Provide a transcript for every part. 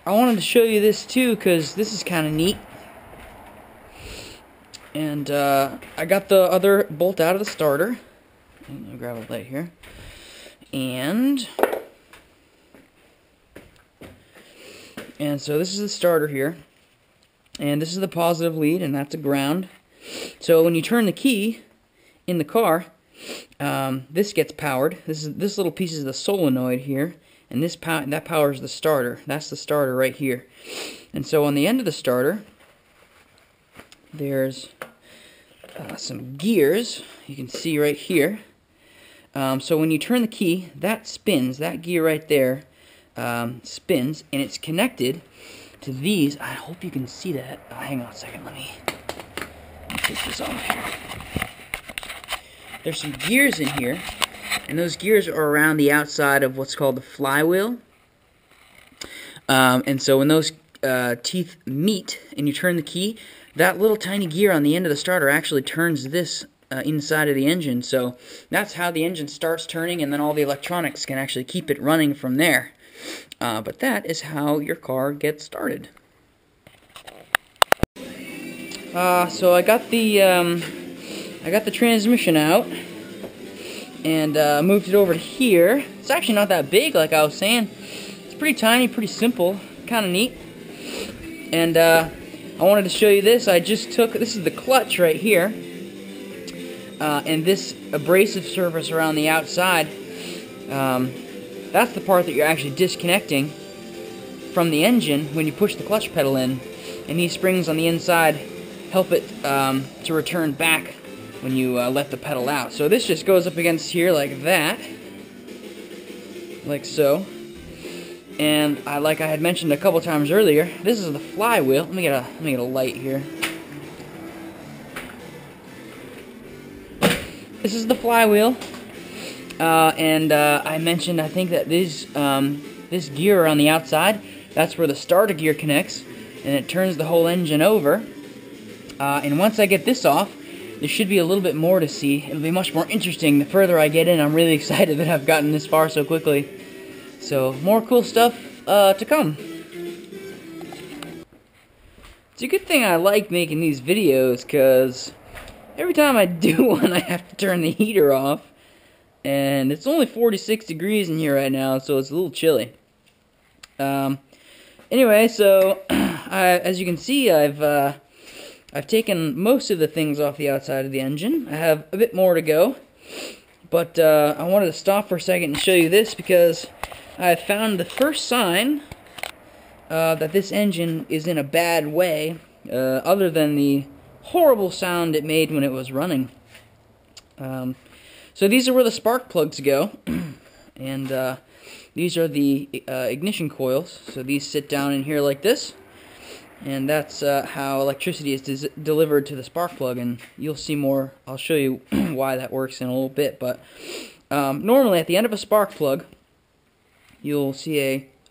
I wanted to show you this too because this is kind of neat. And I got the other bolt out of the starter. I'm gonna grab a light here. And so this is the starter here. And this is the positive lead, and that's a ground. So when you turn the key in the car, this gets powered. This little piece is the solenoid here, and that powers the starter. That's the starter right here. And so on the end of the starter, there's some gears. You can see right here. So when you turn the key, that spins. That gear right there spins, and it's connected to these. I hope you can see that. Hang on a second. Let me take this off here. There's some gears in here, and those gears are around the outside of what's called the flywheel. And so when those teeth meet and you turn the key, that little tiny gear on the end of the starter actually turns this inside of the engine. So that's how the engine starts turning, and then all the electronics can actually keep it running from there. But that is how your car gets started. So I got the transmission out and moved it over to here. It's actually not that big, like I was saying. It's pretty tiny, pretty simple, kind of neat. And I wanted to show you this. This is the clutch right here, and this abrasive surface around the outside. That's the part that you're actually disconnecting from the engine when you push the clutch pedal in, and these springs on the inside help it to return back when you let the pedal out. So this just goes up against here like that, like so. And like I had mentioned a couple times earlier, this is the flywheel. Let me get a light here. This is the flywheel. And I mentioned, I think, that this gear on the outside, that's where the starter gear connects, and it turns the whole engine over. And once I get this off, there should be a little bit more to see. It'll be much more interesting the further I get in. I'm really excited that I've gotten this far so quickly. So, more cool stuff to come. It's a good thing I like making these videos, because every time I do one, I have to turn the heater off. And it's only 46 degrees in here right now, so it's a little chilly. Anyway, so as you can see, I've taken most of the things off the outside of the engine. I have a bit more to go, but I wanted to stop for a second and show you this because I found the first sign that this engine is in a bad way, other than the horrible sound it made when it was running. So these are where the spark plugs go, and these are the ignition coils. So these sit down in here like this, and that's how electricity is delivered to the spark plug, and you'll see more. I'll show you why that works in a little bit, but normally at the end of a spark plug, you'll see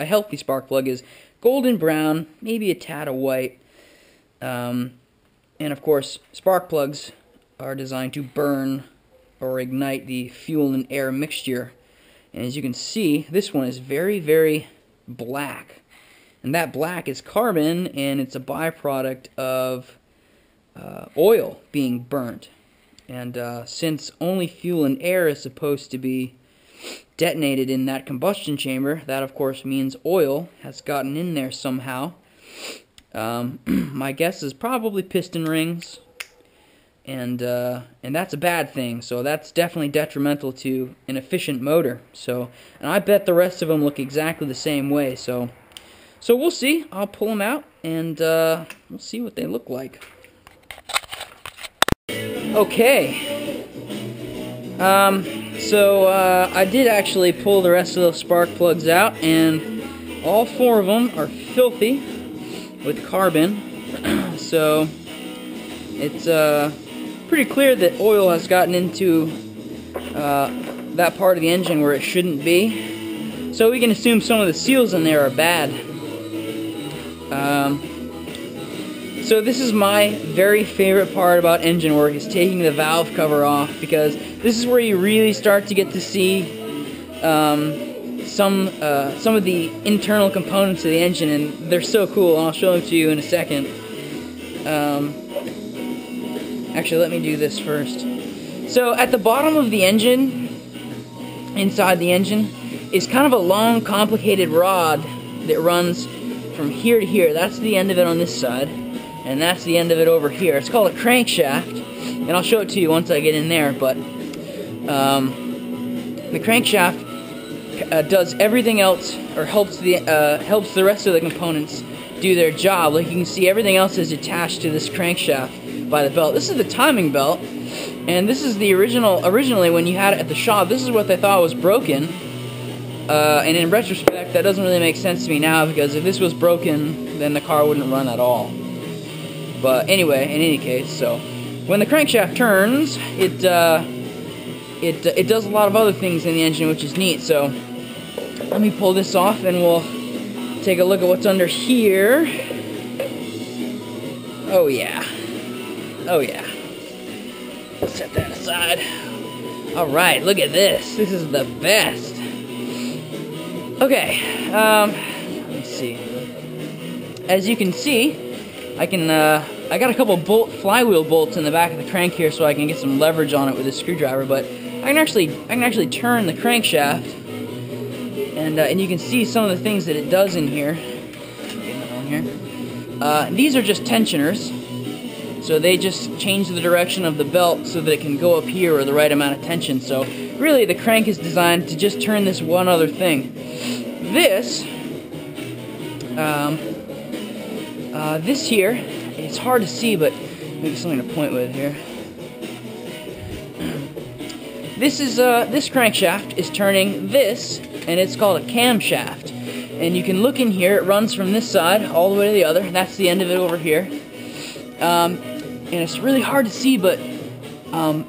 a healthy spark plug is golden brown, maybe a tad of white, and of course spark plugs are designed to burn or ignite the fuel and air mixture. And as you can see, this one is very, very black. And that black is carbon, and it's a byproduct of oil being burnt. And since only fuel and air is supposed to be detonated in that combustion chamber, that of course means oil has gotten in there somehow. My guess is probably piston rings. And that's a bad thing, so that's definitely detrimental to an efficient motor. So, and I bet the rest of them look exactly the same way. So we'll see. I'll pull them out, and we'll see what they look like. Okay. So I did actually pull the rest of those spark plugs out, and all four of them are filthy with carbon. So it's pretty clear that oil has gotten into that part of the engine where it shouldn't be. So we can assume some of the seals in there are bad. So this is my very favorite part about engine work, is taking the valve cover off, because this is where you really start to get to see some of the internal components of the engine, and they're so cool. I'll show them to you in a second. Actually, let me do this first. So at the bottom of the engine, inside the engine, is kind of a long, complicated rod that runs from here to here. That's the end of it on this side, and that's the end of it over here. It's called a crankshaft, and I'll show it to you once I get in there. But the crankshaft does everything else, or helps the rest of the components do their job. Like you can see, everything else is attached to this crankshaft by the belt. This is the timing belt, and this is the originally when you had it at the shop, this is what they thought was broken. And in retrospect, that doesn't really make sense to me now, because if this was broken, then the car wouldn't run at all. But anyway, in any case, so when the crankshaft turns, it does a lot of other things in the engine, which is neat. So let me pull this off, and we'll take a look at what's under here. Oh yeah. Oh yeah. Set that aside. Alright, look at this. This is the best. Okay, let me see. As you can see, I got a couple flywheel bolts in the back of the crank here, so I can get some leverage on it with a screwdriver. But I can actually turn the crankshaft, and you can see some of the things that it does in here. These are just tensioners. So they just change the direction of the belt so that it can go up here with the right amount of tension. So really the crank is designed to just turn this one other thing. This here, it's hard to see, but maybe something to point with here. This crankshaft is turning this, and it's called a camshaft. And you can look in here, it runs from this side all the way to the other, and that's the end of it over here. And it's really hard to see, but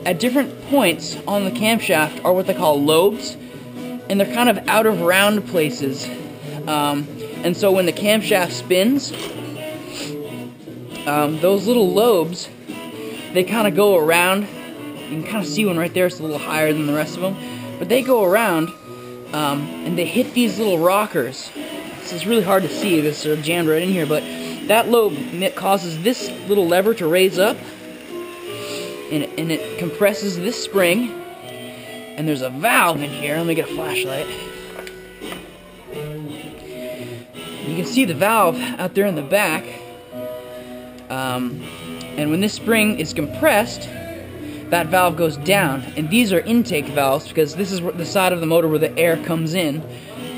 at different points on the camshaft are what they call lobes, and they're kind of out of round places. And so when the camshaft spins, those little lobes, they kind of go around. You can kind of see one right there. It's a little higher than the rest of them, but they go around and they hit these little rockers. This is really hard to see. This is jammed right in here, but that lobe causes this little lever to raise up, and it compresses this spring, and there's a valve in here. Let me get a flashlight. You can see the valve out there in the back, and when this spring is compressed, that valve goes down, and these are intake valves, because this is the side of the motor where the air comes in.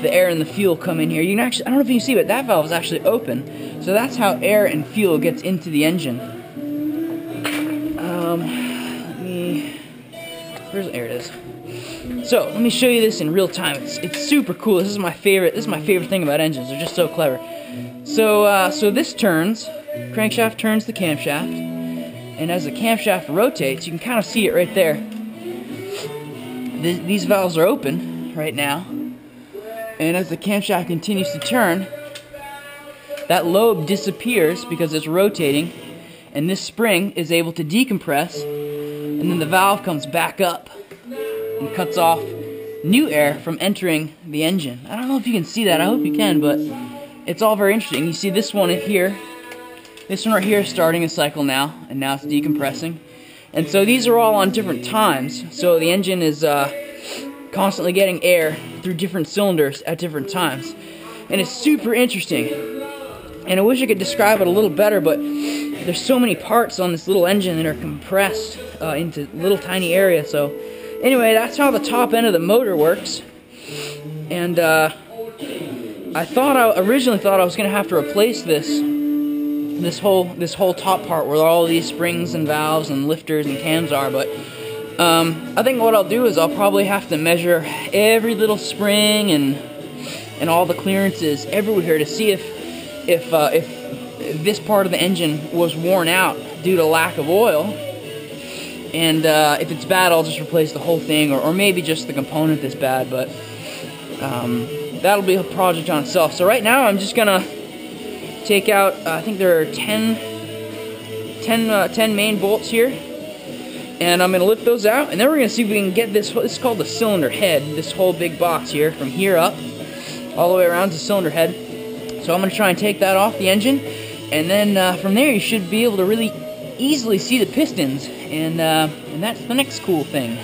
The air and the fuel come in here. You can actually, I don't know if you can see, but that valve is actually open. So that's how air and fuel gets into the engine. There it is. So let me show you this in real time. It's super cool. This is my favorite. This is my favorite thing about engines. They're just so clever. So this turns, crankshaft turns the camshaft, and as the camshaft rotates, you can kind of see it right there. These valves are open right now. And as the camshaft continues to turn, that lobe disappears because it's rotating, and this spring is able to decompress, and then the valve comes back up and cuts off new air from entering the engine. I don't know if you can see that. I hope you can, but it's all very interesting. You see this one here, this one right here is starting a cycle now, and now it's decompressing. And so these are all on different times, so the engine is constantly getting air through different cylinders at different times, and it's super interesting. And I wish I could describe it a little better, but there's so many parts on this little engine that are compressed into little tiny areas. So anyway, that's how the top end of the motor works. And I originally thought I was gonna have to replace this whole top part where all these springs and valves and lifters and cams are, but I think what I'll do is I'll probably have to measure every little spring and all the clearances everywhere to see if this part of the engine was worn out due to lack of oil, and if it's bad, I'll just replace the whole thing, or maybe just the component that's bad. But that'll be a project on itself. So right now I'm just gonna take out, I think there are 10 main bolts here, and I'm going to lift those out, and then we're going to see if we can get this is called the cylinder head, this whole big box here, from here up, all the way around to cylinder head. So I'm going to try and take that off the engine, and then from there you should be able to really easily see the pistons, and that's the next cool thing.